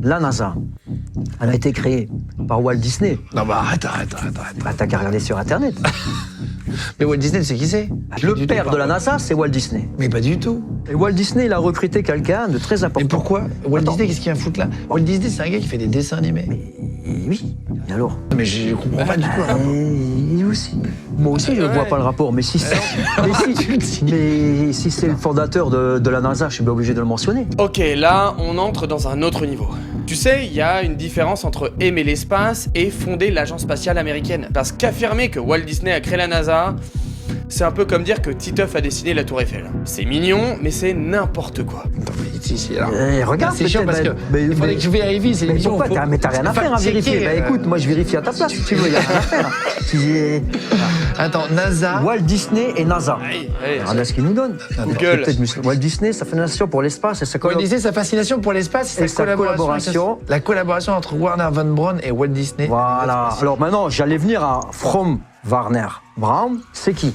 La NASA, elle a été créée par Walt Disney. Non, bah arrête. Bah, t'as qu'à regarder sur Internet. Mais Walt Disney, tu sais qui c'est? Le père de la NASA, c'est Walt Disney. Mais pas du tout. Et Walt Disney, il a recruté quelqu'un de très important. Mais pourquoi? Walt Attends. Disney, qu'est-ce qu'il vient foutre là? Walt Disney, c'est un gars qui fait des dessins animés. Et oui, et alors? Mais je comprends pas du tout. Hein. Et aussi. Moi aussi, je ne vois pas le rapport, mais si c'est si c'est le fondateur de la NASA, je suis bien obligé de le mentionner. Ok, là, on entre dans un autre niveau. Tu sais, il y a une différence entre aimer l'espace et fonder l'agence spatiale américaine. Parce qu'affirmer que Walt Disney a créé la NASA, c'est un peu comme dire que Titeuf a dessiné la Tour Eiffel. C'est mignon, mais c'est n'importe quoi. Attends, mais si, alors. Regarde, c'est chiant parce que il faudrait que je vérifie. C'est mais l'émission. pourquoi? Mais t'as rien à faire à vérifier. Bah écoute, moi je vérifie à ta place si tu veux, il n'y a rien à faire. Attends, NASA. Walt Disney et NASA. Allez, Regarde ce qu'ils nous donnent. Google. Walt Disney, sa fascination pour l'espace et sa Walt Disney, sa fascination pour l'espace et sa collaboration. La collaboration entre Warner Von Braun et Walt Disney. Voilà. Alors maintenant, j'allais venir à From Warner Brown, c'est qui?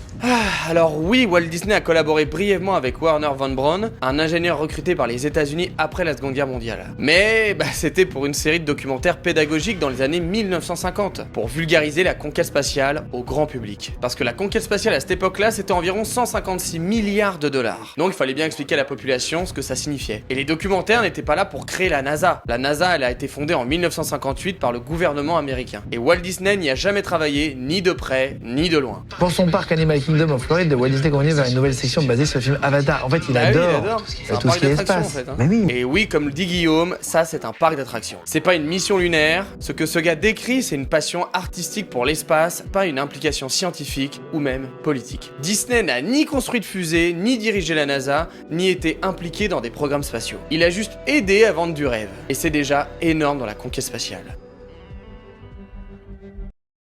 Alors oui, Walt Disney a collaboré brièvement avec Warner Von Braun, un ingénieur recruté par les États-Unis après la Seconde Guerre mondiale. Mais c'était pour une série de documentaires pédagogiques dans les années 1950, pour vulgariser la conquête spatiale au grand public. Parce que la conquête spatiale à cette époque-là, c'était environ 156 milliards de dollars. Donc il fallait bien expliquer à la population ce que ça signifiait. Et les documentaires n'étaient pas là pour créer la NASA. La NASA, elle a été fondée en 1958 par le gouvernement américain. Et Walt Disney n'y a jamais travaillé, ni de près, ni de loin. Pour son parc Animal Kingdom en Floride, Walt Disney continue vers une nouvelle section basée sur le film Avatar. En fait, il Ah oui, adore C'est un tout ce parc qui est d'attractions, espace. en fait, hein. Mais oui. Et oui, comme le dit Guillaume, ça c'est un parc d'attractions. C'est pas une mission lunaire, ce que ce gars décrit c'est une passion artistique pour l'espace, pas une implication scientifique ou même politique. Disney n'a ni construit de fusée, ni dirigé la NASA, ni été impliqué dans des programmes spatiaux. Il a juste aidé à vendre du rêve. Et c'est déjà énorme dans la conquête spatiale.